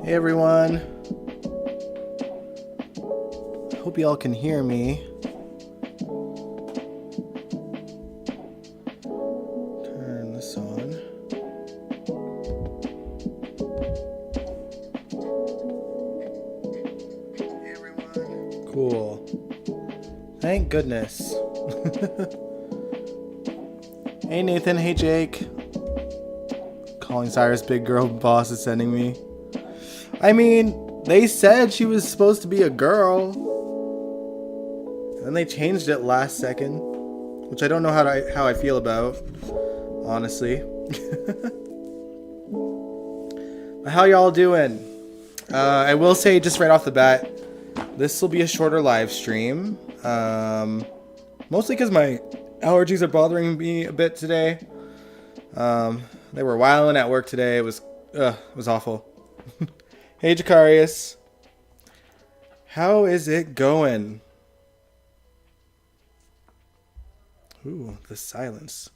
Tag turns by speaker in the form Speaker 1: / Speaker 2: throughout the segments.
Speaker 1: Hey everyone. Hope you all can hear me. Turn this on. Hey everyone. Cool. Thank goodness. Hey Nathan, hey Jake. Calling Cyrus big girl boss is sending me. I mean, they said she was supposed to be a girl. And they changed it last second. Which I don't know how I feel about, honestly. But how y'all doing? I will say just right off the bat, this will be a shorter live stream. Mostly because my allergies are bothering me a bit today. They were wilding at work today. It was awful. Hey, Jacarius. How is it going? Ooh, the silence.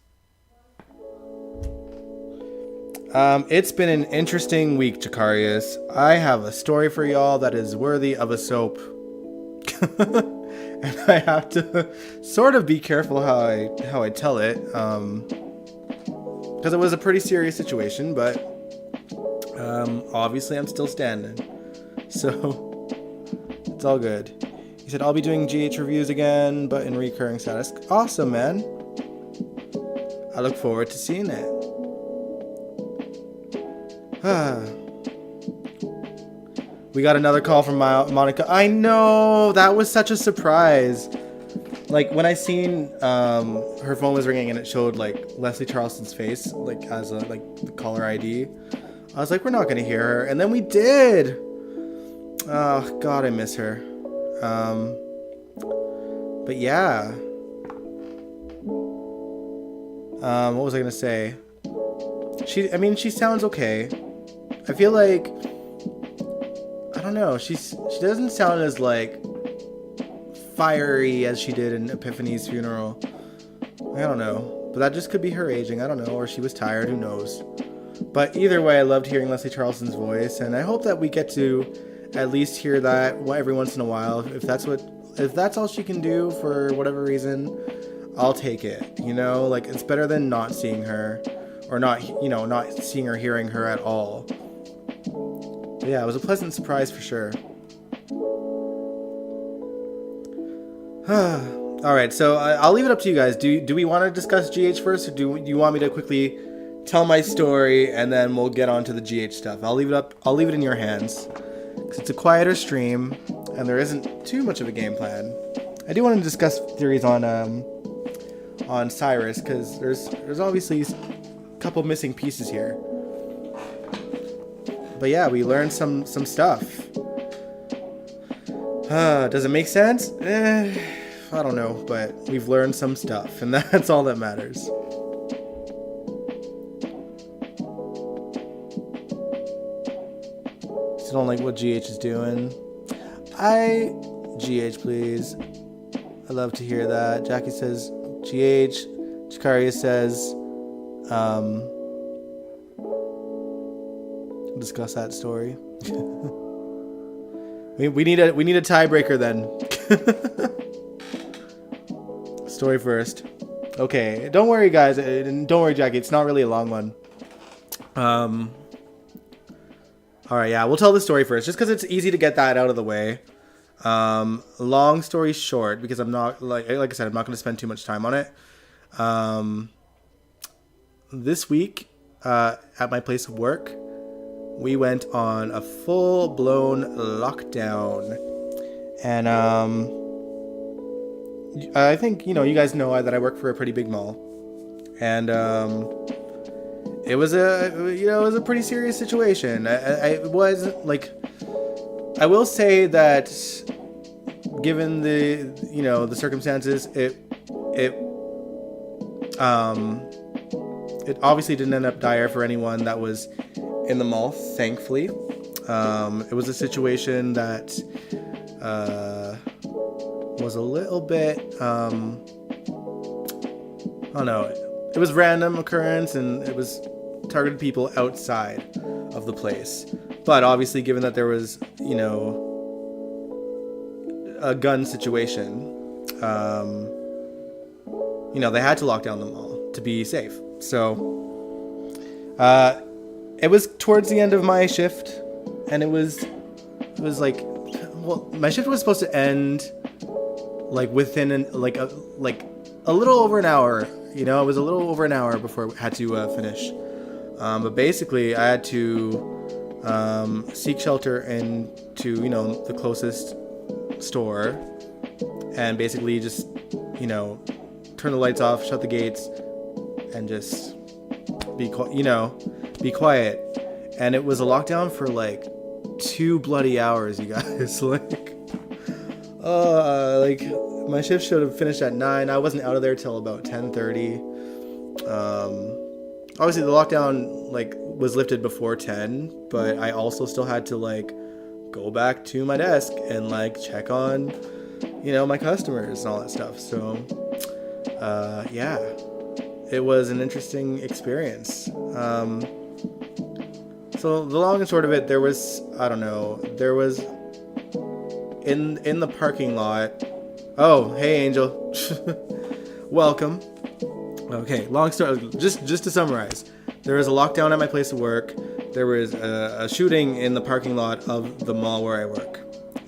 Speaker 1: It's been an interesting week, Jacarius. I have a story for y'all that is worthy of a soap. And I have to sort of be careful how I tell it. Because it was a pretty serious situation, but obviously I'm still standing, so it's all good. He said I'll be doing GH reviews again, but in recurring status. Awesome, man. I look forward to seeing it. We got another call from Monica. I know, that was such a surprise. Like when I seen her phone was ringing and it showed like Leslie Charleston's face, like as a the caller ID. I was like, we're not gonna hear her, and then we did. Oh God, I miss her. But yeah. What was I gonna say? She sounds okay. I feel like, I don't know. She doesn't sound as like fiery as she did in Epiphany's funeral. I don't know, but that just could be her aging. I don't know, or she was tired. Who knows? But either way, I loved hearing Leslie Charleston's voice, and I hope that we get to at least hear that every once in a while. If that's all she can do for whatever reason, I'll take it. You know, like it's better than not seeing her, or not seeing or hearing her at all. But yeah, it was a pleasant surprise for sure. All right, so I'll leave it up to you guys. Do we want to discuss GH first, or do you want me to quickly tell my story and then we'll get on to the GH stuff? I'll leave it in your hands, because it's a quieter stream and there isn't too much of a game plan. I do want to discuss theories on Cyrus, because there's obviously a couple missing pieces here. But yeah, we learned some stuff. Does it make sense? I don't know, but we've learned some stuff, and that's all that matters. Still don't like what GH is doing. GH, please. I love to hear that. Jackie says GH. Jakaria says discuss that story. we need a tiebreaker then. Story first. Okay, don't worry guys, and don't worry Jackie, it's not really a long one. Alright, yeah, we'll tell the story first, just because it's easy to get that out of the way. Long story short, because I'm not, like I said, I'm not going to spend too much time on it. This week, at my place of work, we went on a full-blown lockdown. And, I think, you guys know that I work for a pretty big mall. And, it was a pretty serious situation. I will say that given the circumstances, it obviously didn't end up dire for anyone that was in the mall, thankfully. It was a situation that was a little bit, I don't know, it was random occurrence, and it was targeted people outside of the place. But obviously, given that there was, a gun situation, they had to lock down the mall to be safe. So it was towards the end of my shift, and it was like, well, my shift was supposed to end like within a little over an hour. It was a little over an hour before I had to finish. But basically, I had to seek shelter into the closest store, and basically just turn the lights off, shut the gates, and just be quiet. And it was a lockdown for like 2 bloody hours, you guys. like my shift should have finished at 9. I wasn't out of there till about 10:30. Obviously the lockdown was lifted before 10, but I also still had to go back to my desk and check on my customers and all that stuff. So yeah, it was an interesting experience. So the long and short of it, there was in the parking lot. Oh, hey Angel. Welcome. Okay, long story. Just to summarize, there was a lockdown at my place of work. There was a shooting in the parking lot of the mall where I work,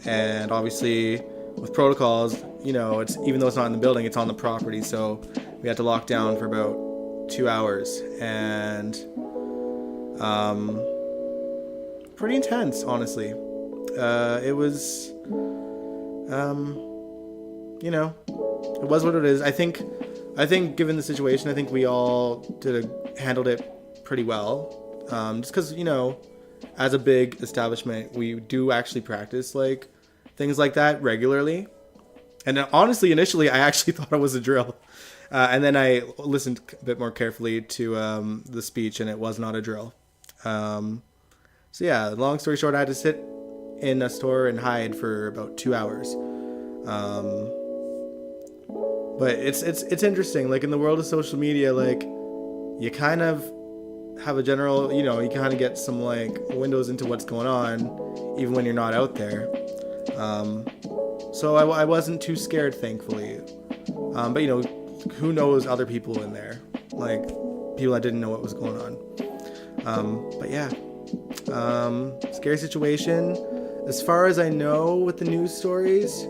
Speaker 1: and obviously with protocols, it's, even though it's not in the building, it's on the property, so we had to lock down for about 2 hours, and pretty intense, honestly. It was, it was what it is. I think given the situation, I think we all handled it pretty well. Just because, as a big establishment, we do actually practice things like that regularly. And honestly, initially, I actually thought it was a drill. And then I listened a bit more carefully to the speech, and it was not a drill. So yeah, long story short, I had to sit in a store and hide for about 2 hours. But it's interesting. In the world of social media, you kind of have a general, you kind of get some windows into what's going on, even when you're not out there. So I wasn't too scared, thankfully. But who knows other people in there, people that didn't know what was going on. But yeah, scary situation. As far as I know with the news stories,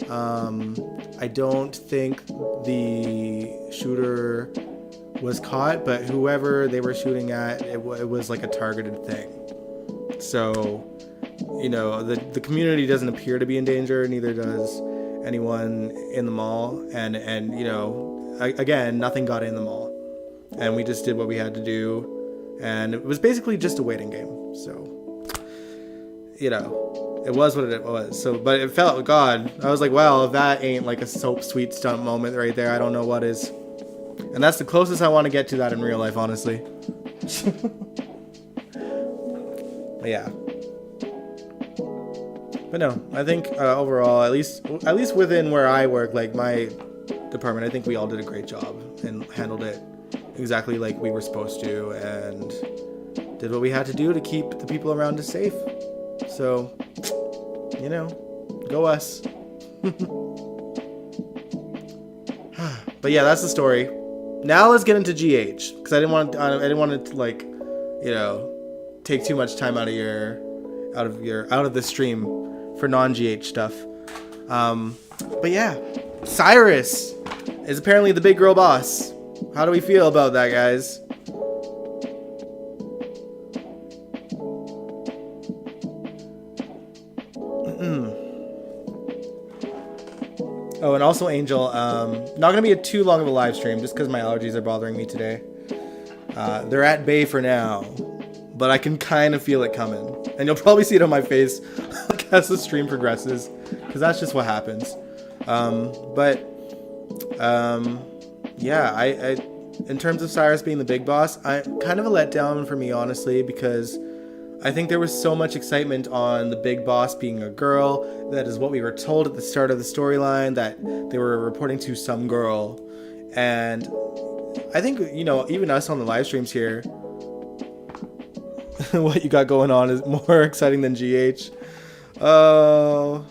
Speaker 1: I don't think the shooter was caught, but whoever they were shooting at, it was a targeted thing. So, the community doesn't appear to be in danger, neither does anyone in the mall. And again, nothing got in the mall. And we just did what we had to do. And it was basically just a waiting game. So, it was what it was. So, but it felt, God, I was like, wow, if that ain't a soap sweet stunt moment right there, I don't know what is. And that's the closest I want to get to that in real life, honestly. But yeah. But no, I think overall, at least within where I work, my department, I think we all did a great job and handled it exactly like we were supposed to, and did what we had to do to keep the people around us safe. So, go us. But yeah, that's the story. Now let's get into GH, because I didn't want to take too much time out of the stream for non-GH stuff. But yeah, Cyrus is apparently the big girl boss. How do we feel about that, guys? Oh, and also Angel, not going to be too long of a live stream just because my allergies are bothering me today. They're at bay for now, but I can kind of feel it coming. And you'll probably see it on my face as the stream progresses, because that's just what happens. Yeah, I in terms of Cyrus being the big boss, kind of a letdown for me, honestly, because I think there was so much excitement on the big boss being a girl. That is what we were told at the start of the storyline, that they were reporting to some girl. And I think, even us on the live streams here, what you got going on is more exciting than GH. I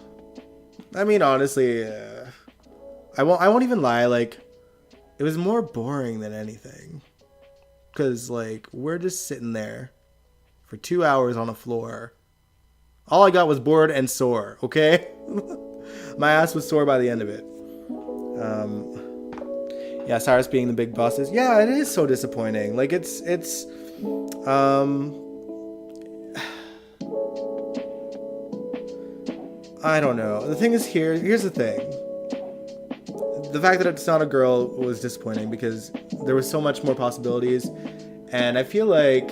Speaker 1: mean, honestly, I won't even lie. Like, it was more boring than anything. Because, like, we're just sitting there for 2 hours on a floor. All I got was bored and sore, okay? My ass was sore by the end of it. Yeah, Cyrus being the big boss is... Yeah, it is so disappointing. Like, it's I don't know. The thing is here's the thing. The fact that it's not a girl was disappointing because there was so much more possibilities. And I feel like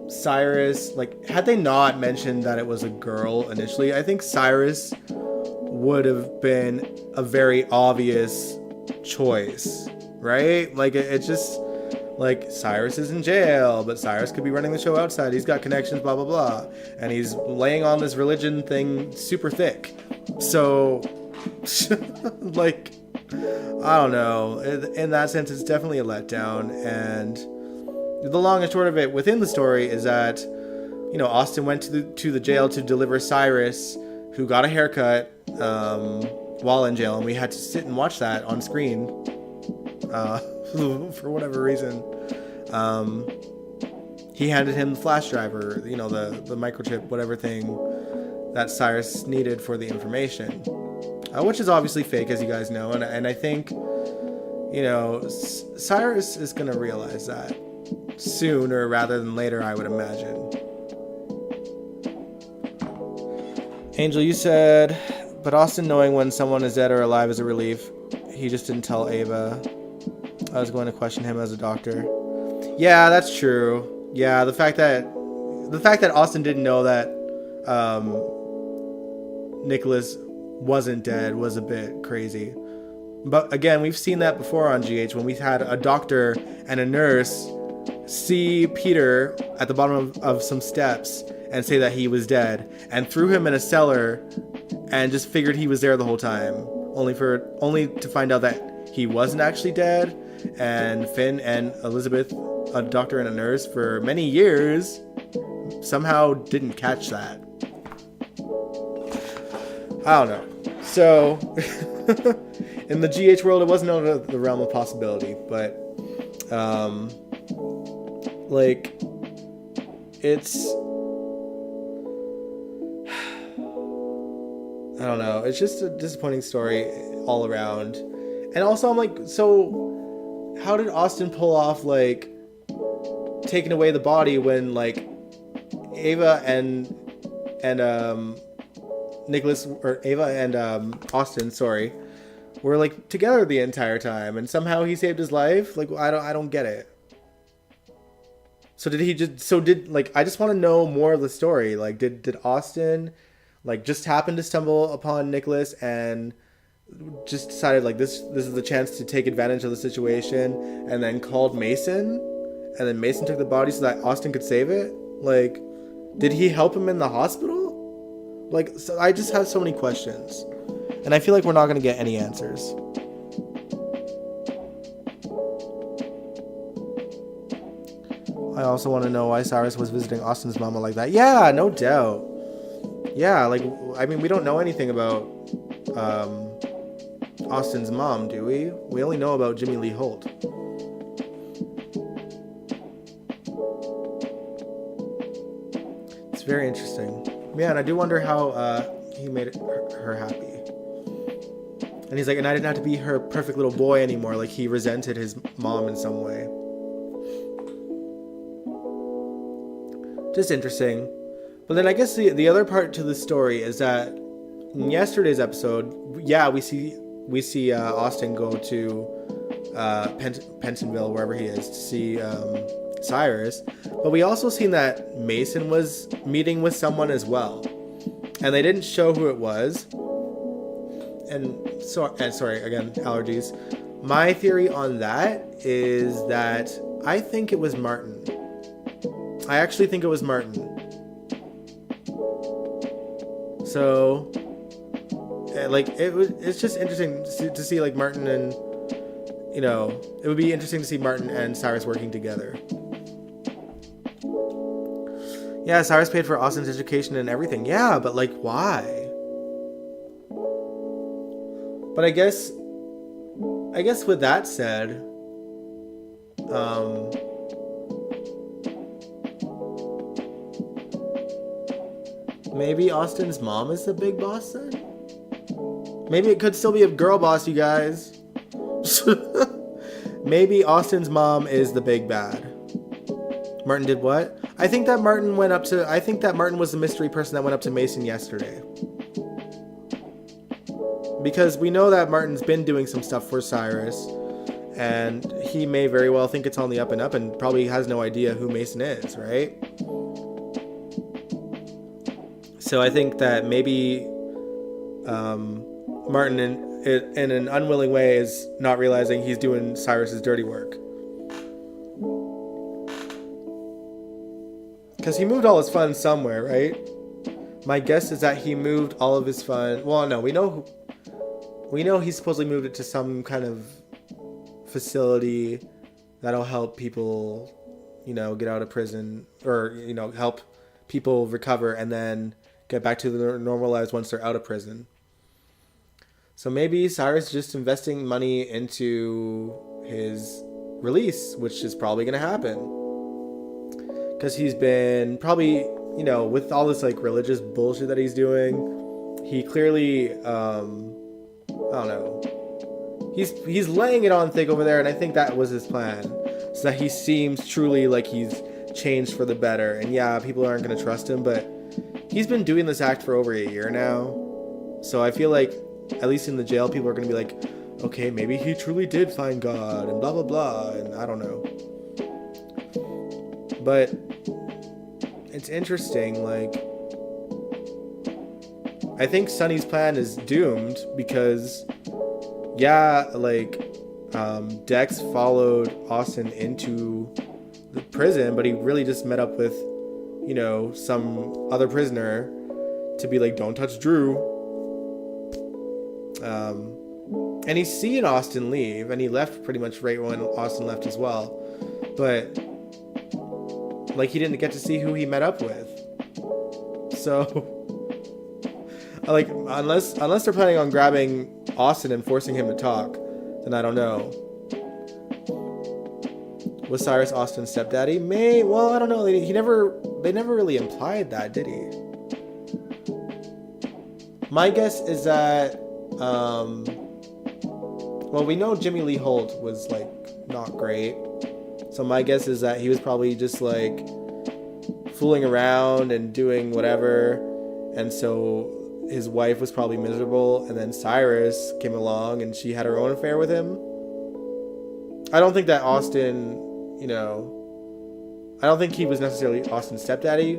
Speaker 1: Cyrus, like, had they not mentioned that it was a girl initially, I think Cyrus would have been a very obvious choice, right? Like, it's just, like, Cyrus is in jail, but Cyrus could be running the show outside. He's got connections, blah, blah, blah. And he's laying on this religion thing super thick. So, like, I don't know. In that sense, it's definitely a letdown. And the long and short of it within the story is that, you know, Austin went to the jail to deliver Cyrus, who got a haircut while in jail, and we had to sit and watch that on screen for whatever reason. He handed him the flash driver, you know, the microchip, whatever thing that Cyrus needed for the information, which is obviously fake, as you guys know, and I think, you know, Cyrus is going to realize that sooner rather than later, I would imagine. Angel, you said, but Austin knowing when someone is dead or alive is a relief. He just didn't tell Ava. I was going to question him as a doctor. Yeah, that's true. Yeah, the fact that Austin didn't know that Nicholas wasn't dead was a bit crazy. But again, we've seen that before on GH when we had a doctor and a nurse see Peter at the bottom of some steps and say that he was dead, and threw him in a cellar and just figured he was there the whole time, only to find out that he wasn't actually dead. And Finn and Elizabeth, a doctor and a nurse for many years, somehow didn't catch that. I don't know. So in the GH world, it wasn't out of the realm of possibility, but like, it's, I don't know. It's just a disappointing story all around. And also, I'm like, so how did Austin pull off, like, taking away the body when, like, Ava and Nicholas, or Ava and Austin, sorry, were, like, together the entire time, and somehow he saved his life? Like, I don't get it. So I just want to know more of the story. Like, did Austin, like, just happen to stumble upon Nicholas and just decided, like, this is the chance to take advantage of the situation, and then called Mason, and then Mason took the body so that Austin could save it? Like, did he help him in the hospital? Like, so I just have so many questions, and I feel like we're not going to get any answers. I also want to know why Cyrus was visiting Austin's mama like that. Yeah, no doubt. Yeah, like, I mean, we don't know anything about Austin's mom, do we? We only know about Jimmy Lee Holt. It's very interesting. Yeah, and I do wonder how he made her happy. And he's like, and I didn't have to be her perfect little boy anymore. Like, he resented his mom in some way. Just interesting. But then I guess the other part to the story is that in yesterday's episode, yeah, we see Austin go to Pentonville, wherever he is, to see Cyrus. But we also seen that Mason was meeting with someone as well, and they didn't show who it was. And sorry again, allergies. My theory on that is that I think it was Martin. I actually think it was Martin. So, like, it's just interesting to see, like, Martin and, you know, it would be interesting to see Martin and Cyrus working together. Yeah, Cyrus paid for Austin's education and everything. Yeah, but like, why? But I guess with that said, maybe Austin's mom is the big boss then? Maybe it could still be a girl boss, you guys. Maybe Austin's mom is the big bad. Martin did what? I think that Martin was the mystery person that went up to Mason yesterday. Because we know that Martin's been doing some stuff for Cyrus, and he may very well think it's on the up and up and probably has no idea who Mason is, right? So I think that maybe Martin, in an unwilling way, is not realizing he's doing Cyrus's dirty work. Because he moved all his funds somewhere, right? My guess is that he moved all of his funds. Well, no, we know he supposedly moved it to some kind of facility that'll help people, get out of prison, or, help people recover and then get back to their normal lives once they're out of prison. So maybe Cyrus is just investing money into his release, which is probably going to happen. Because he's been probably, with all this like religious bullshit that he's doing, he clearly, I don't know. He's laying it on thick over there, and I think that was his plan. So that he seems truly like he's changed for the better. And yeah, people aren't going to trust him, but he's been doing this act for over a year now. So I feel like, at least in the jail, people are going to be like, okay, maybe he truly did find God, and blah, blah, blah, and I don't know. But it's interesting, like, I think Sonny's plan is doomed because, yeah, like, Dex followed Austin into the prison, but he really just met up with, some other prisoner to be like, don't touch Drew. And he's seen Austin leave, and he left pretty much right when Austin left as well. But, like, he didn't get to see who he met up with. So, like, unless they're planning on grabbing Austin and forcing him to talk, then I don't know. Was Cyrus Austin's stepdaddy? Well, I don't know. They never really implied that, did he? My guess is that, well, we know Jimmy Lee Holt was, like, not great. So my guess is that he was probably just, like, fooling around and doing whatever. And so his wife was probably miserable. And then Cyrus came along and she had her own affair with him. I don't think that Austin, I don't think he was necessarily Austin's stepdaddy.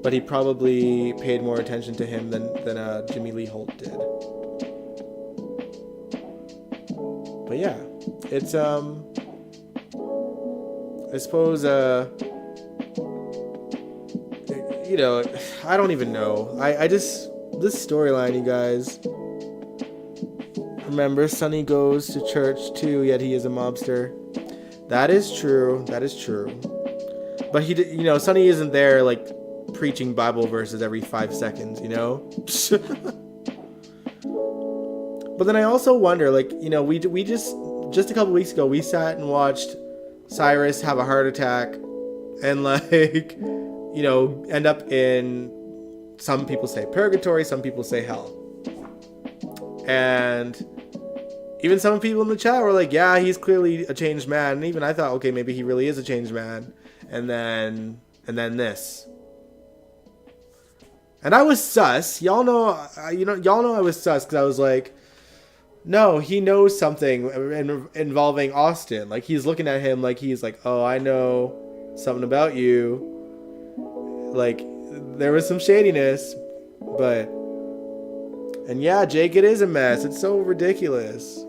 Speaker 1: But he probably paid more attention to him than Jimmy Lee Holt did. But yeah, it's, I suppose, I don't even know. This storyline, you guys. Remember, Sonny goes to church too, yet he is a mobster. That is true. But Sonny isn't there, like, preaching Bible verses every 5 seconds, But then I also wonder, like, we just a couple weeks ago, we sat and watched Cyrus have a heart attack and, like, end up in, some people say purgatory, some people say hell. And even some people in the chat were like, yeah, he's clearly a changed man. And even I thought, okay, maybe he really is a changed man. And then this. And I was sus. Y'all know I was sus because I was like, no, he knows something involving Austin. Like, he's looking at him like he's like, oh, I know something about you. Like, there was some shadiness, but... And yeah, Jake, it is a mess. It's so ridiculous.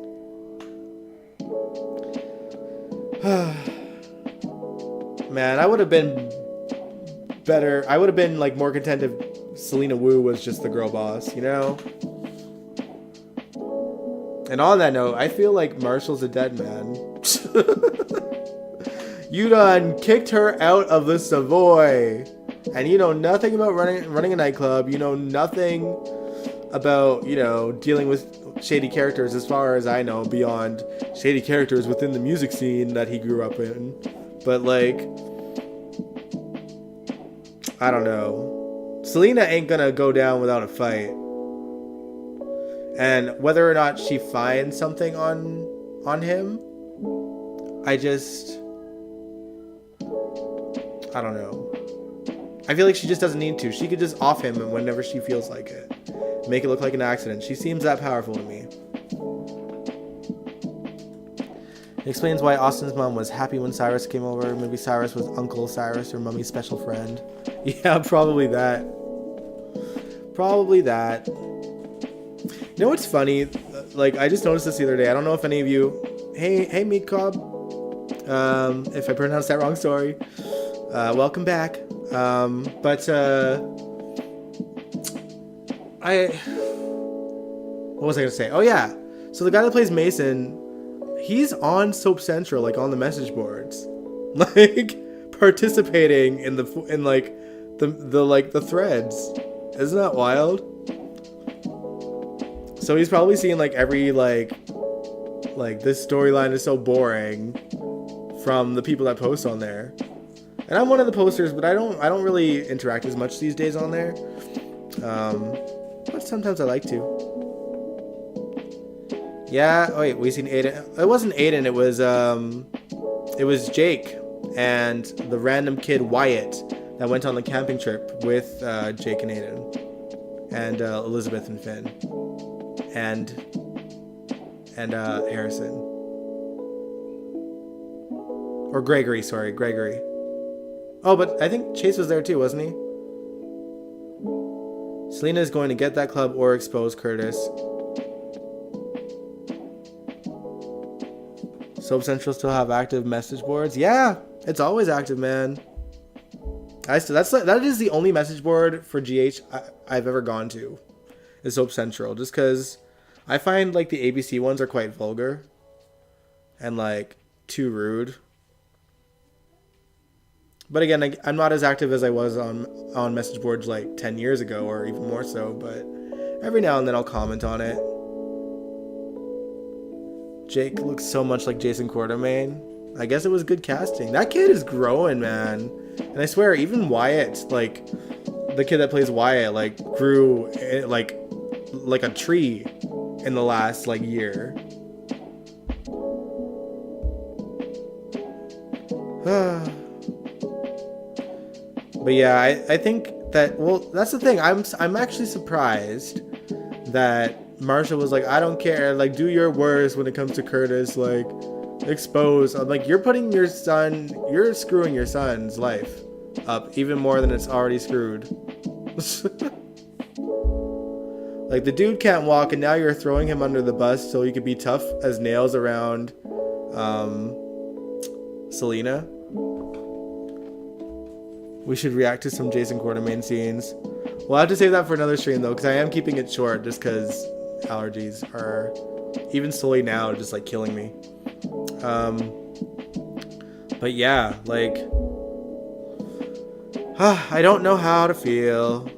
Speaker 1: Man, I would have been better. I would have been, like, more content if Selena Wu was just the girl boss, And on that note, I feel like Marshall's a dead man. You done kicked her out of the Savoy. And you know nothing about running a nightclub. You know nothing about, you know, dealing with shady characters as far as I know, beyond shady characters within the music scene that he grew up in. But, like, I don't know. Selena ain't gonna go down without a fight. And whether or not she finds something on him, I don't know. I feel like she just doesn't need to. She could just off him whenever she feels like it. Make it look like an accident. She seems that powerful to me. It explains why Austin's mom was happy when Cyrus came over. Maybe Cyrus was Uncle Cyrus or Mummy's special friend. Yeah, probably that. Probably that. You know what's funny? Like, I just noticed this the other day. I don't know if any of you... Hey, Meat Cobb. If I pronounced that wrong, sorry. Welcome back. What was I gonna say? Oh yeah. So the guy that plays Mason, he's on Soap Central, like on the message boards, like participating in the threads. Isn't that wild? So he's probably seeing like every like this storyline is so boring from the people that post on there. And I'm one of the posters, but I don't really interact as much these days on there. But sometimes I like to. Yeah. Oh wait, we seen Aiden. It wasn't Aiden. It was Jake and the random kid Wyatt that went on the camping trip with Jake and Aiden and Elizabeth and Finn and Harrison or Gregory. Sorry, Gregory. Oh, but I think Chase was there too, wasn't he? Selena is going to get that club or expose Curtis. Soap Central still have active message boards? Yeah, it's always active, man. That is the only message board for GH I've ever gone to, is Soap Central. Just because I find like the ABC ones are quite vulgar and like too rude. But again, I'm not as active as I was on message boards like 10 years ago or even more so. But every now and then I'll comment on it. Jake looks so much like Jason Quartermain. I guess it was good casting. That kid is growing, man. And I swear, even Wyatt, like the kid that plays Wyatt, like grew like a tree in the last like year. But yeah, I think that, well, that's the thing. I'm actually surprised that Marsha was like, I don't care, like, do your worst when it comes to Curtis, like, expose. I'm like, you're screwing your son's life up even more than it's already screwed. Like, the dude can't walk and now you're throwing him under the bus so he could be tough as nails around Selena. We should react to some Jason Quartermain scenes. We'll have to save that for another stream though, because I am keeping it short just because allergies are even slowly now just like killing me. But yeah, like I don't know how to feel.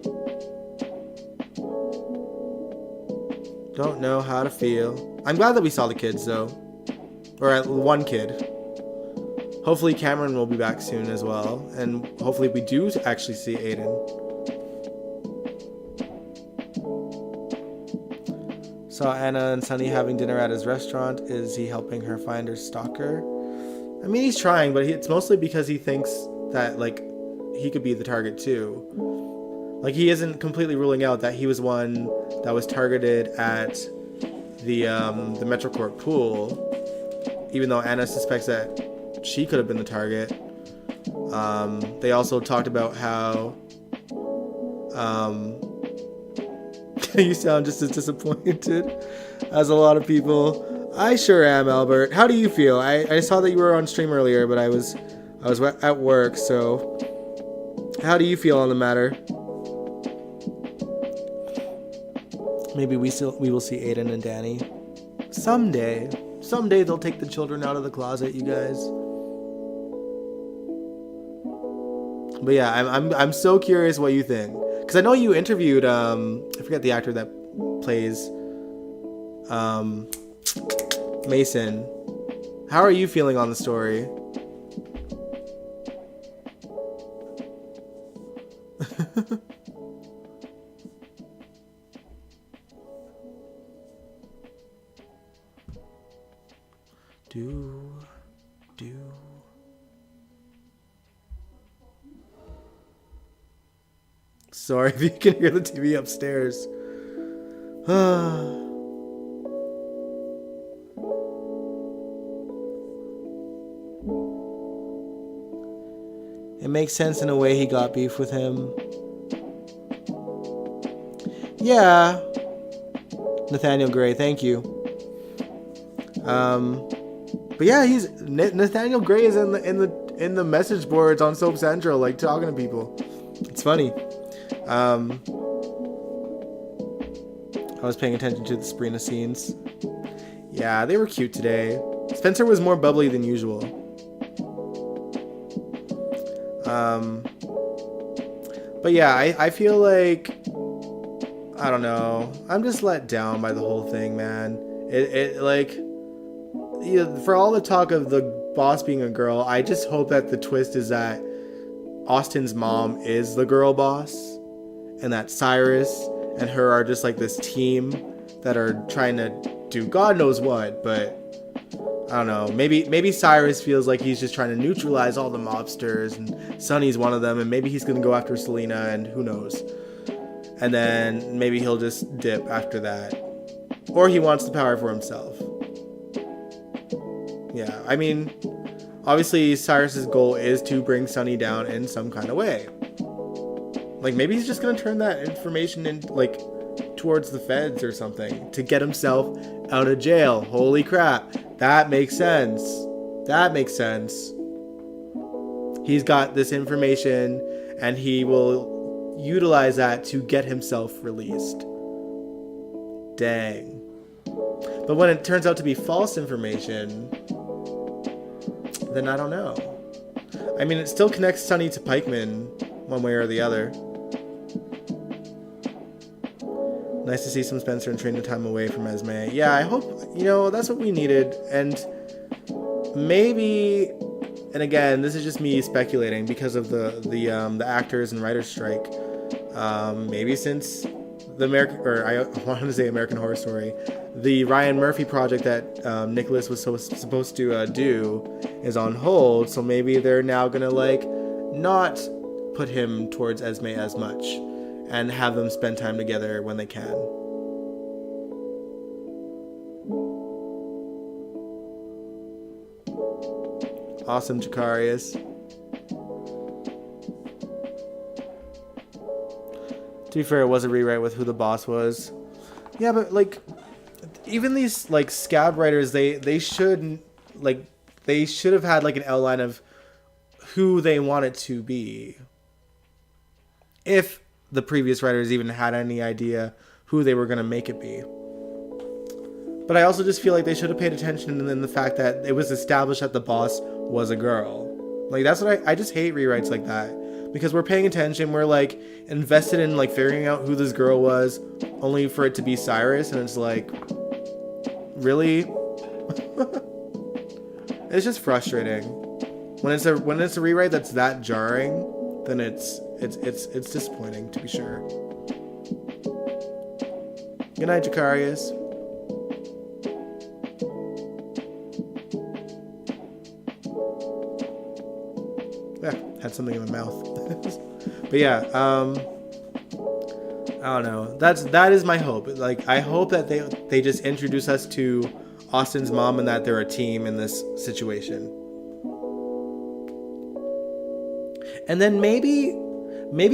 Speaker 1: Don't know how to feel. I'm glad that we saw the kids though, or one kid. Hopefully Cameron will be back soon as well. And hopefully we do actually see Aiden. Saw Anna and Sunny having dinner at his restaurant. Is he helping her find her stalker? I mean, he's trying, but it's mostly because he thinks that, like, he could be the target too. Like, he isn't completely ruling out that he was one that was targeted at the Metrocorp pool. Even though Anna suspects that she could have been the target. They also talked about how you sound just as disappointed as a lot of people. I sure am, Albert. How do you feel? I saw that you were on stream earlier, but I was at work, so how do you feel on the matter? Maybe we will see Aiden and Danny someday. Someday they'll take the children out of the closet, you guys. But yeah, I'm so curious what you think, because I know you interviewed I forget the actor that plays Mason. How are you feeling on the story? do. Sorry if you can hear the TV upstairs. It makes sense in a way he got beef with him. Yeah. Nathaniel Gray, thank you. But yeah, Nathaniel Gray is in the message boards on Soap Central, like talking to people. It's funny. I was paying attention to the Sabrina scenes. Yeah, they were cute today. Spencer was more bubbly than usual. But yeah, I feel like, I don't know, I'm just let down by the whole thing, man. It like, you know, for all the talk of the boss being a girl, I just hope that the twist is that Austin's mom is the girl boss, and that Cyrus and her are just like this team that are trying to do God knows what. But I don't know, maybe Cyrus feels like he's just trying to neutralize all the mobsters, and Sonny's one of them, and maybe he's gonna go after Selena, and who knows. And then maybe he'll just dip after that, or he wants the power for himself. Yeah, I mean, obviously Cyrus's goal is to bring Sonny down in some kind of way. Like, maybe he's just gonna turn that information in, like, towards the feds or something to get himself out of jail. Holy crap, that makes sense. That makes sense. He's got this information and he will utilize that to get himself released. Dang. But when it turns out to be false information, then I don't know. I mean, it still connects Sonny to Pikeman one way or the other. Nice to see some Spencer and training time away from Esme. Yeah, I hope, you know, that's what we needed. And maybe, and again, this is just me speculating because of the actors and writers strike. Maybe since the I wanted to say American Horror Story, the Ryan Murphy project that Nicholas was supposed to do is on hold. So maybe they're now gonna like not put him towards Esme as much and have them spend time together when they can. Awesome, Jacarius. To be fair, it was a rewrite with who the boss was. Yeah, but like, even these like scab writers, they should have had like an outline of who they want it to be. If the previous writers even had any idea who they were going to make it be. But I also just feel like they should have paid attention in the fact that it was established that the boss was a girl. Like, that's what I just hate rewrites like that. Because we're paying attention, we're like invested in like figuring out who this girl was, only for it to be Cyrus, and it's like, really? It's just frustrating. When it's a rewrite that's that jarring, then it's disappointing, to be sure. Good night, Jacarius. Yeah, had something in my mouth. But yeah, I don't know. That is my hope. Like, I hope that they just introduce us to Austin's mom and that they're a team in this situation. And then maybe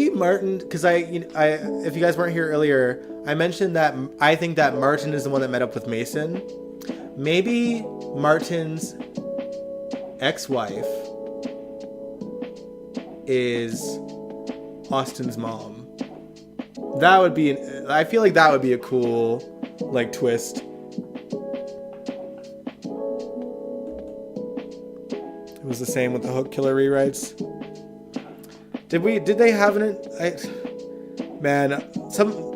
Speaker 1: Martin, because if you guys weren't here earlier, I mentioned that I think that Martin is the one that met up with Mason. Maybe Martin's ex-wife is Austin's mom. That would be I feel like that would be a cool like twist. It was the same with the Hook Killer rewrites. Did they have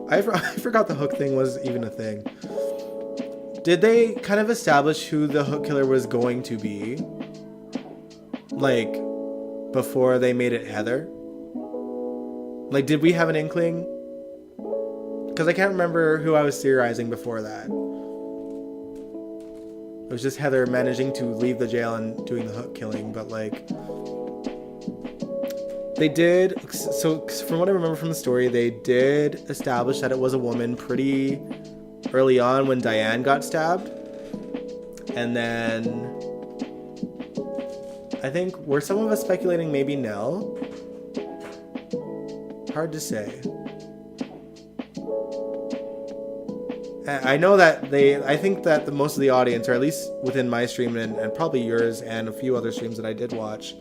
Speaker 1: I forgot the hook thing was even a thing. Did they kind of establish who the hook killer was going to be? Like, before they made it Heather? Like, did we have an inkling? Because I can't remember who I was theorizing before that. It was just Heather managing to leave the jail and doing the hook killing, but like... They did... So, from what I remember from the story, they did establish that it was a woman pretty early on when Diane got stabbed. And then... I think, were some of us speculating maybe Nell? Hard to say. I know that I think that most of the audience, or at least within my stream and probably yours and a few other streams that I did watch,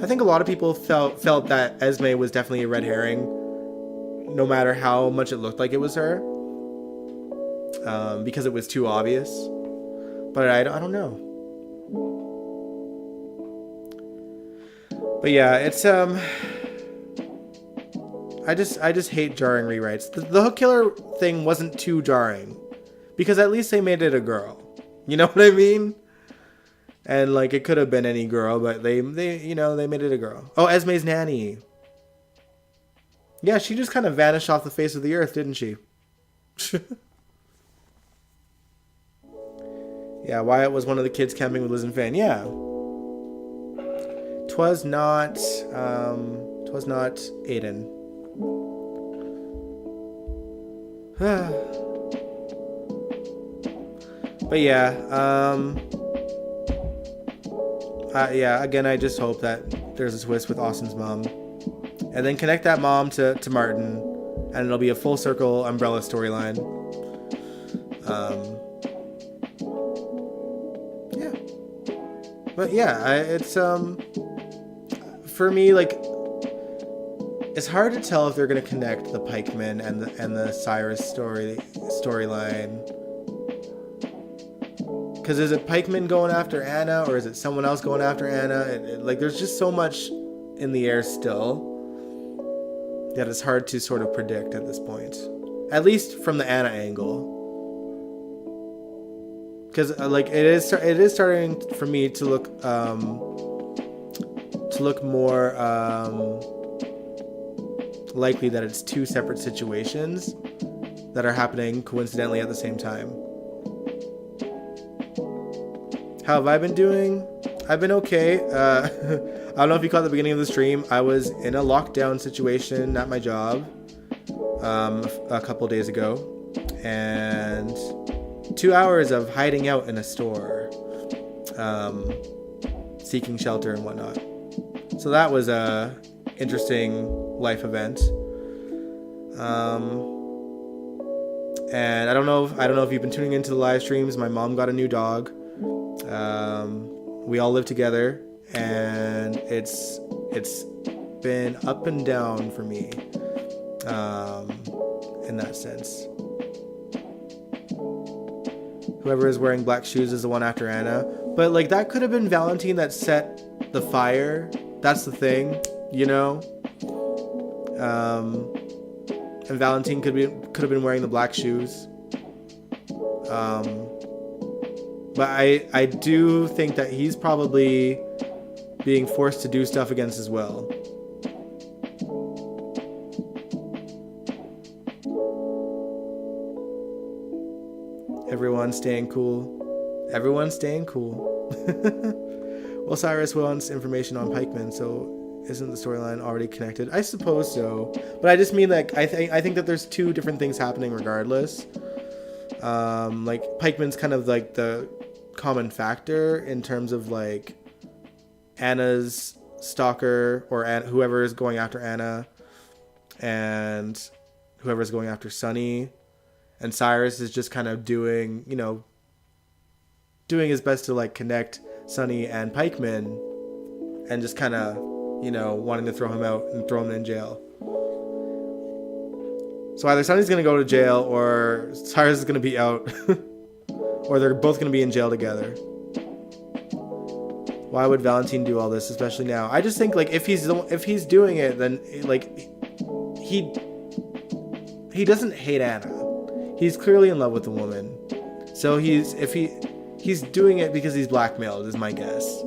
Speaker 1: I think a lot of people felt that Esme was definitely a red herring, no matter how much it looked like it was her, because it was too obvious. But I don't know. But yeah, it's I just hate jarring rewrites. The hook killer thing wasn't too jarring, because at least they made it a girl. You know what I mean? And like, it could have been any girl, but they made it a girl. Oh, Esme's nanny. Yeah, she just kind of vanished off the face of the earth, didn't she? Yeah, Wyatt was one of the kids camping with Liz and Fan. Yeah. Twas not Aiden. But yeah, yeah, again, I just hope that there's a twist with Austin's mom. And then connect that mom to Martin, and it'll be a full circle umbrella storyline. Yeah. But yeah, it's for me, like, it's hard to tell if they're gonna connect the Pikeman and the Cyrus storyline. Because is it Pikeman going after Anna, or is it someone else going after Anna? Like, there's just so much in the air still that it's hard to sort of predict at this point. At least from the Anna angle. Because like, it is starting for me to look more likely that it's two separate situations that are happening coincidentally at the same time. How have I been doing? I've been okay. I don't know if you caught the beginning of the stream. I was in a lockdown situation at my job a couple days ago, and 2 hours of hiding out in a store, seeking shelter and whatnot. So that was a interesting life event. And I don't know if you've been tuning into the live streams. My mom got a new dog. We all live together, and it's been up and down for me, in that sense. Whoever is wearing black shoes is the one after Anna, but like, that could have been Valentine that set the fire. That's the thing, you know. And Valentine could have been wearing the black shoes. But I do think that he's probably being forced to do stuff against his will. Everyone's staying cool. Everyone's staying cool. Well, Cyrus wants information on Pikeman, so isn't the storyline already connected? I suppose so. But I just mean, like, I think that there's two different things happening regardless. Like, Pikeman's kind of like the common factor in terms of like Anna's stalker, or whoever is going after Anna, and whoever is going after Sunny, and Cyrus is just kind of doing his best to like connect Sunny and Pikeman, and just kind of wanting to throw him out and throw him in jail. So either Sunny's gonna go to jail, or Cyrus is gonna be out. Or they're both going to be in jail together. Why would Valentine do all this, especially now? I just think like if he's doing it, then like he doesn't hate Anna. He's clearly in love with the woman. So he's doing it because he's blackmailed, is my guess.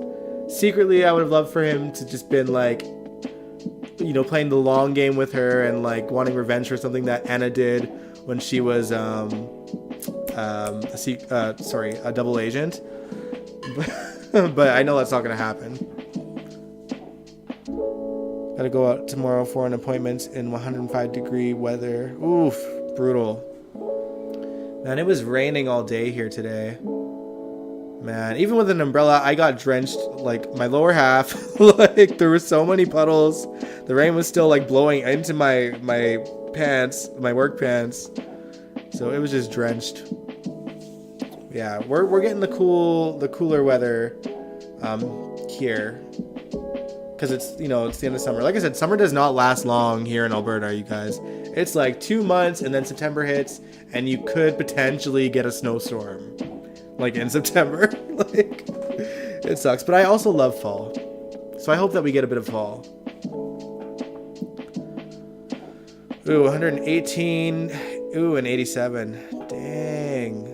Speaker 1: Secretly, I would have loved for him to just been like, you know, playing the long game with her and like wanting revenge for something that Anna did when she was a double agent. But I know that's not gonna happen. Gotta go out tomorrow for an appointment in 105-degree weather. Oof, brutal. Man, it was raining all day here today. Man, even with an umbrella, I got drenched, like, my lower half. Like, there were so many puddles. The rain was still, like, blowing into my pants, my work pants. So it was just drenched. Yeah, we're getting the cooler weather here. Because it's, you know, it's the end of summer. Like I said, summer does not last long here in Alberta, you guys. It's like 2 months, and then September hits, and you could potentially get a snowstorm. Like in September. Like, it sucks. But I also love fall. So I hope that we get a bit of fall. Ooh, 118. Ooh, and 87. Dang.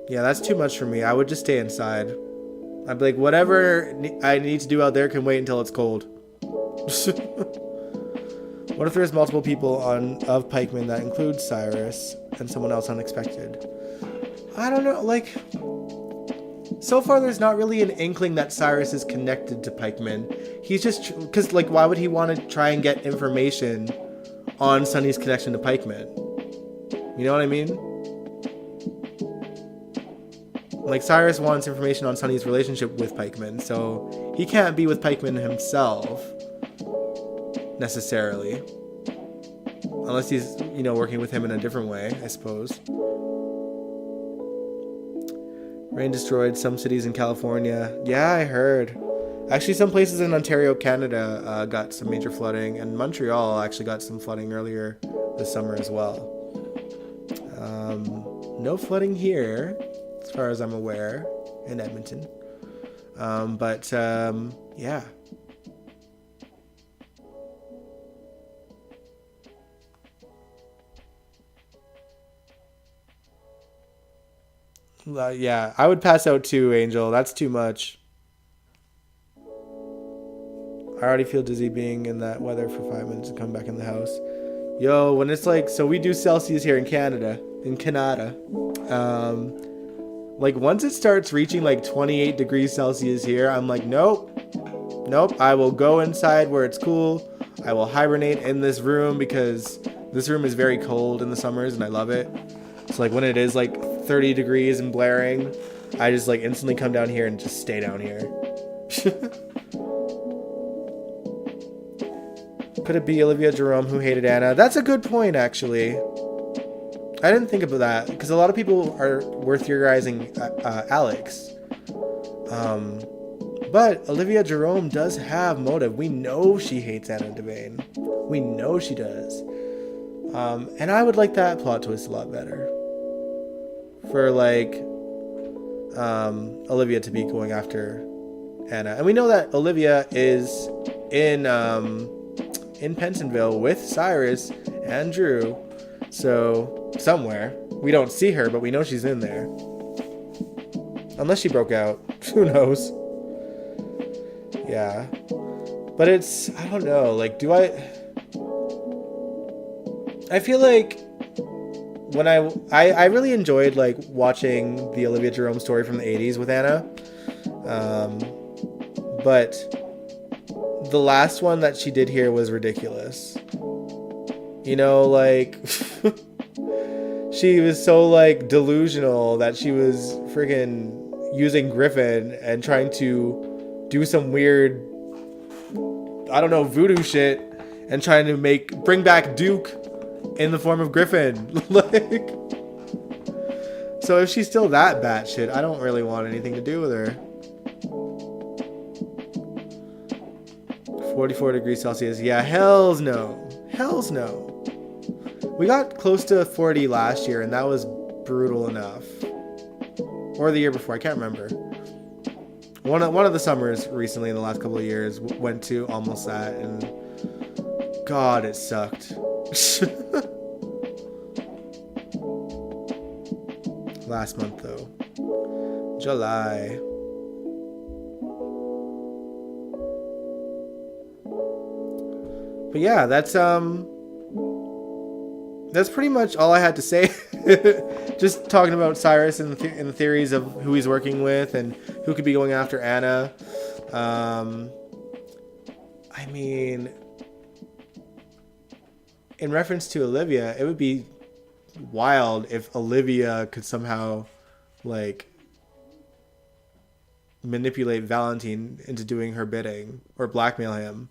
Speaker 1: Yeah, that's too much for me. I would just stay inside. I'd be like, whatever I need to do out there can wait until it's cold. What if there's multiple people of Pikeman that include Cyrus and someone else unexpected? I don't know, like, so far there's not really an inkling that Cyrus is connected to Pikeman. He's just, because, like, why would he want to try and get information on Sunny's connection to Pikeman? You know what I mean? Like, Cyrus wants information on Sunny's relationship with Pikeman, so he can't be with Pikeman himself, necessarily. Unless he's, you know, working with him in a different way, I suppose. Rain destroyed some cities in California. Yeah, I heard. Actually, some places in Ontario, Canada got some major flooding, and Montreal actually got some flooding earlier this summer as well. No flooding here, as far as I'm aware, in Edmonton. Yeah. Yeah, I would pass out too, Angel. That's too much. I already feel dizzy being in that weather for 5 minutes and come back in the house. Yo, when it's like, so we do Celsius here in Canada. Like once it starts reaching like 28 degrees Celsius here, I'm like, nope. I will go inside where it's cool. I will hibernate in this room because this room is very cold in the summers and I love it. So like when it is like 30 degrees and blaring, I just like instantly come down here and just stay down here. Could it be Olivia Jerome who hated Anna? That's a good point, actually. I didn't think about that because a lot of people were theorizing Alex. But Olivia Jerome does have motive. We know she hates Anna Devane. We know she does. And I would like that plot twist a lot better. For like Olivia to be going after Anna. And we know that Olivia is in Pentonville with Cyrus and Drew. So somewhere. We don't see her, but we know she's in there. Unless she broke out. Who knows? Yeah. But it's, I don't know, like, I feel like when I really enjoyed, like, watching the Olivia Jerome story from the 80s with Anna. But the last one that she did here was ridiculous. You know, like, she was so, like, delusional that she was freaking using Griffin and trying to do some weird, I don't know, voodoo shit and trying to bring back Duke in the form of Griffin. Like, so if she's still that batshit, I don't really want anything to do with her. 44 degrees Celsius. Yeah, hells no. Hells no. We got close to 40 last year, and that was brutal enough. Or the year before, I can't remember. One of the summers recently in the last couple of years went to almost that, and God, it sucked. Last month though, July. But yeah, that's pretty much all I had to say. Just talking about Cyrus and the theories of who he's working with and who could be going after Anna. I mean, in reference to Olivia, it would be wild if Olivia could somehow like manipulate Valentine into doing her bidding or blackmail him.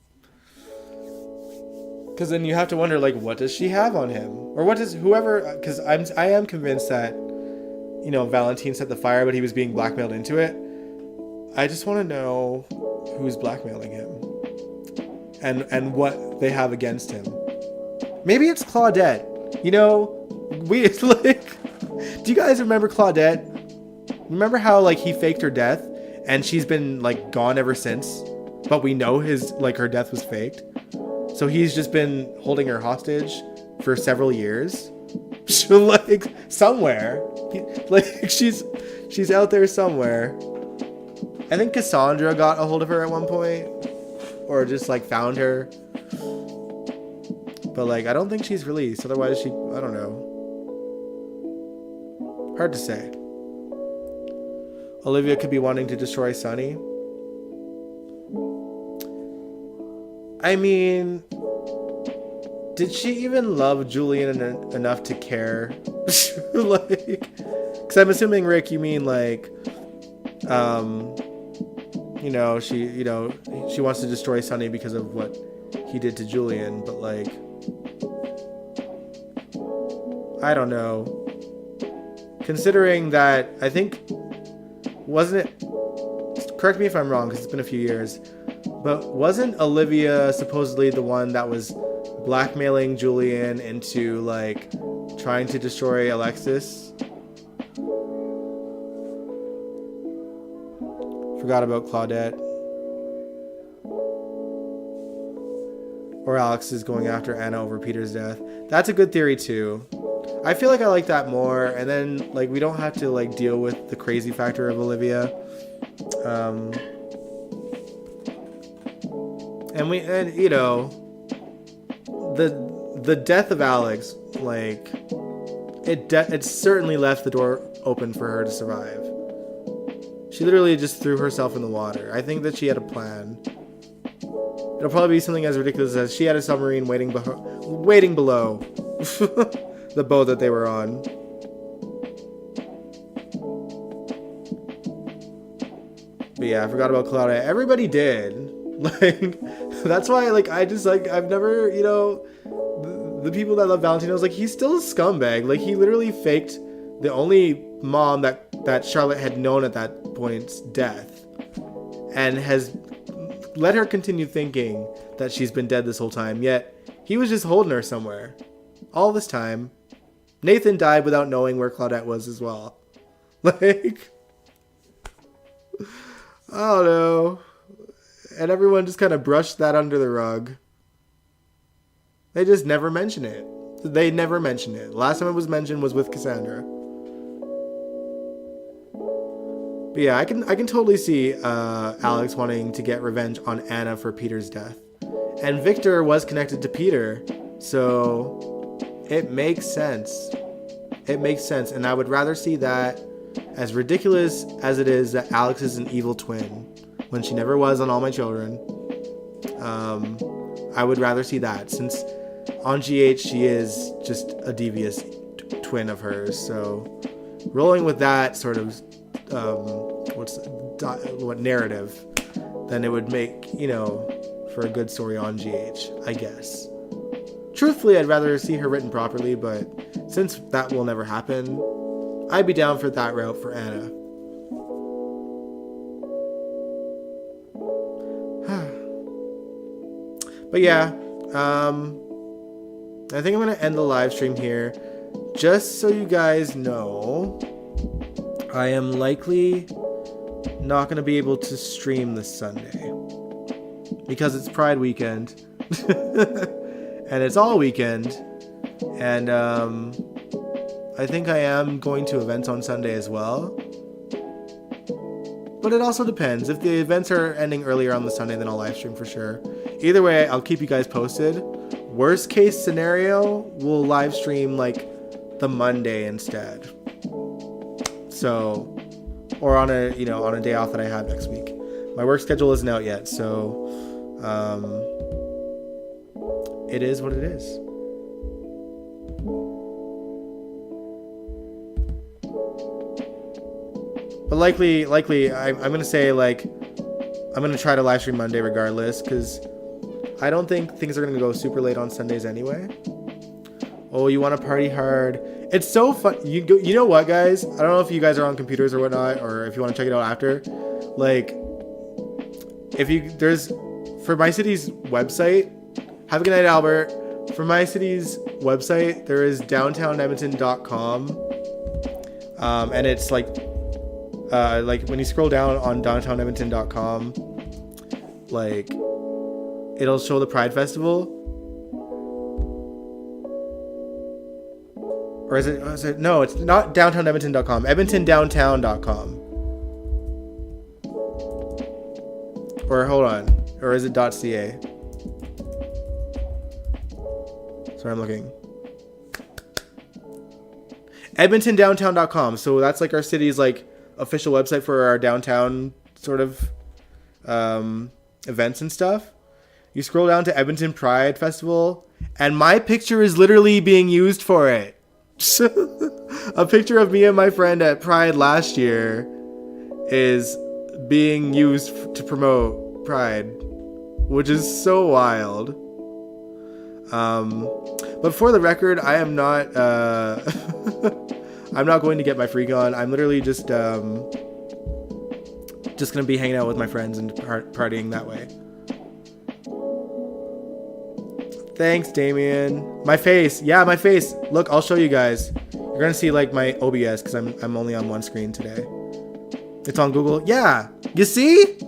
Speaker 1: Because then you have to wonder, like, what does she have on him? Or what does whoever... Because I am convinced that, you know, Valentine set the fire, but he was being blackmailed into it. I just want to know who's blackmailing him. And what they have against him. Maybe it's Claudette. You know, it's like... Do you guys remember Claudette? Remember how, like, he faked her death? And she's been, like, gone ever since? But we know her death was faked? So he's just been holding her hostage for several years. Like, somewhere. Like, she's out there somewhere. I think Cassandra got a hold of her at one point. Or just, like, found her. But, like, I don't think she's released. Otherwise, I don't know. Hard to say. Olivia could be wanting to destroy Sunny. I mean, did she even love Julian enough to care? Like, because I'm assuming, Rick, you mean like, you know, she wants to destroy Sunny because of what he did to Julian, but like, I don't know. Considering that, I think, wasn't it? Correct me if I'm wrong, because it's been a few years. But wasn't Olivia supposedly the one that was blackmailing Julian into, like, trying to destroy Alexis? Forgot about Claudette. Or Alex is going after Anna over Peter's death. That's a good theory, too. I feel like I like that more, and then, like, we don't have to, like, deal with the crazy factor of Olivia. And you know, the death of Alex, like, it certainly left the door open for her to survive. She literally just threw herself in the water. I think that she had a plan. It'll probably be something as ridiculous as she had a submarine waiting below the boat that they were on. But yeah, I forgot about Claudia. Everybody did. Like, that's why, like, I just, like, I've never, you know, the people that love Valentino was like, he's still a scumbag. Like, he literally faked the only mom that Charlotte had known at that point's death, and has let her continue thinking that she's been dead this whole time, yet he was just holding her somewhere all this time. Nathan died without knowing where Claudette was as well. Like, I don't know. And everyone just kind of brushed that under the rug. They just never mention it. They never mention it. Last time it was mentioned was with Cassandra. But yeah, I can totally see Alex wanting to get revenge on Anna for Peter's death. And Victor was connected to Peter, so it makes sense. It makes sense, and I would rather see that, as ridiculous as it is that Alex is an evil twin, when she never was on All My Children. I would rather see that, since on GH she is just a devious twin of hers. So rolling with that sort of narrative, then it would make, you know, for a good story on GH, I guess. Truthfully, I'd rather see her written properly, but since that will never happen, I'd be down for that route for Anna. But yeah, I think I'm going to end the live stream here. Just so you guys know, I am likely not going to be able to stream this Sunday because it's Pride weekend and it's all weekend, and I think I am going to events on Sunday as well, but it also depends. If the events are ending earlier on the Sunday, then I'll live stream for sure. Either way, I'll keep you guys posted. Worst case scenario, we'll live stream like the Monday instead. So, or on a day off that I have next week. My work schedule isn't out yet, so it is what it is. But likely, I'm gonna say like I'm gonna try to live stream Monday regardless, because I don't think things are gonna go super late on Sundays anyway. Oh, you want to party hard? It's so fun. You know what, guys? I don't know if you guys are on computers or whatnot, or if you want to check it out after. Like, for my city's website. Have a good night, Albert. For my city's website, there is downtownemedton.com, and it's like when you scroll down on downtownemedton.com, like it'll show the Pride Festival. Or is it? No, it's not downtownemedton.com. edmontondowntown.com. Or hold on. Or is it .ca? Sorry, I'm looking. edmontondowntown.com. So that's like our city's like official website for our downtown sort of events and stuff. You scroll down to Edmonton Pride Festival, and my picture is literally being used for it. A picture of me and my friend at Pride last year is being used to promote Pride, which is so wild. But for the record, I am not I'm not going to get my freak on. I'm literally just gonna be hanging out with my friends and partying that way. Thanks, Damien. My face. Yeah, my face. Look, I'll show you guys. You're going to see like my OBS because I'm only on one screen today. It's on Google. Yeah. You see?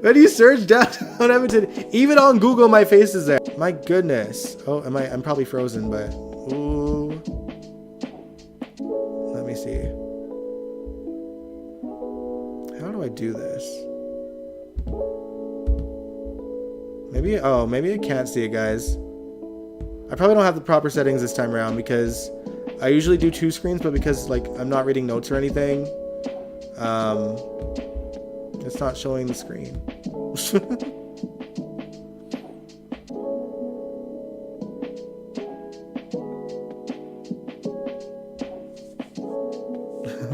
Speaker 1: When you search downtown Edmonton, even on Google, my face is there. My goodness. Oh, I'm probably frozen, but ooh. Let me see. How do I do this? Maybe I can't see it, guys. I probably don't have the proper settings this time around because I usually do 2 screens, but because like I'm not reading notes or anything, it's not showing the screen.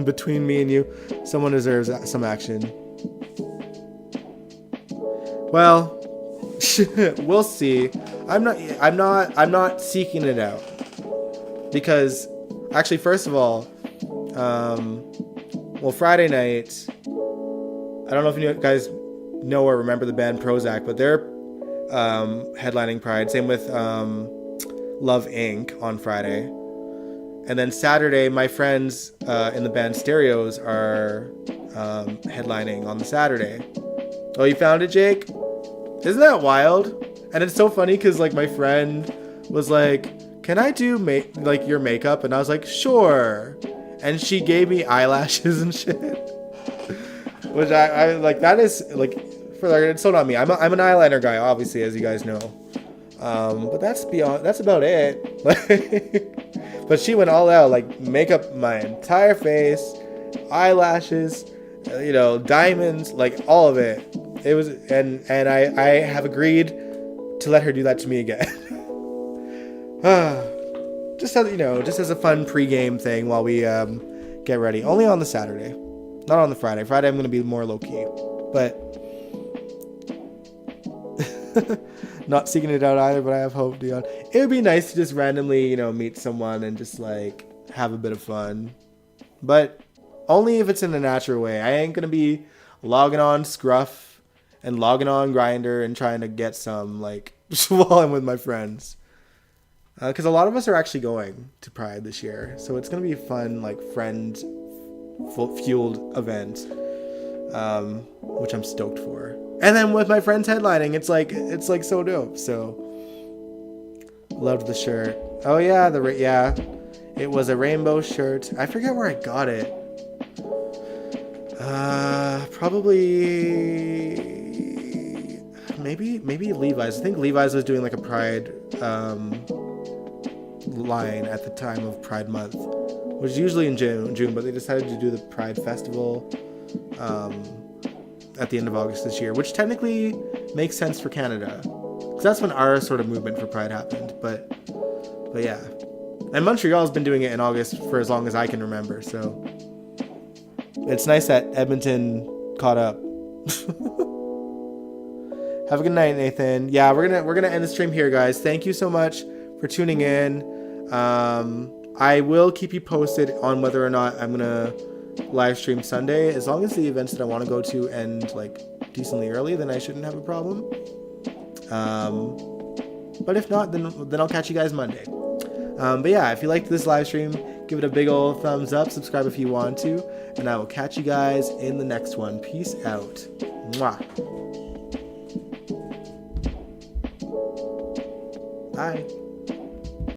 Speaker 1: Between me and you, someone deserves some action. Well, we'll see. I'm not seeking it out because actually, first of all, Friday night, I don't know if you guys know or remember the band Prozac, but they're headlining Pride. Same with Love Inc. on Friday. And then Saturday, my friends in the band Stereos are headlining on the Saturday. Oh, you found it, Jake? Isn't that wild? And it's so funny because like my friend was like, "Can I do like your makeup?" And I was like, "Sure." And she gave me eyelashes and shit, which I like. That is like, it's so not me. I'm an eyeliner guy, obviously, as you guys know. But that's about it. But she went all out, like makeup my entire face, eyelashes, diamonds, like all of it. It was, and I have agreed to let her do that to me again. Just as a fun pre-game thing while we get ready. Only on the Saturday, not on the Friday. Friday I'm gonna be more low key, but not seeking it out either. But I have hope, Dion. It would be nice to just randomly, meet someone and just like have a bit of fun, but only if it's in a natural way. I ain't gonna be logging on Scruff and logging on Grindr and trying to get some like while I'm with my friends. Because a lot of us are actually going to Pride this year, so it's gonna be a fun like friend fueled event, which I'm stoked for. And then with my friends headlining, it's like so dope. So loved the shirt. Oh yeah, it was a rainbow shirt. I forget where I got it. Probably maybe Levi's. I think Levi's was doing like a Pride line at the time of Pride Month, which is usually in June, but they decided to do the Pride Festival at the end of August this year, which technically makes sense for Canada, because that's when our sort of movement for Pride happened. But yeah, and Montreal's been doing it in August for as long as I can remember, so it's nice that Edmonton caught up. Have a good night, Nathan. Yeah, we're gonna end the stream here, guys. Thank you so much for tuning in. I will keep you posted on whether or not I'm gonna live stream Sunday. As long as the events that I want to go to end like decently early, then I shouldn't have a problem. But if not, then I'll catch you guys Monday. But yeah, if you liked this live stream, give it a big old thumbs up, subscribe if you want to, and I will catch you guys in the next one. Peace out. Mwah. Bye.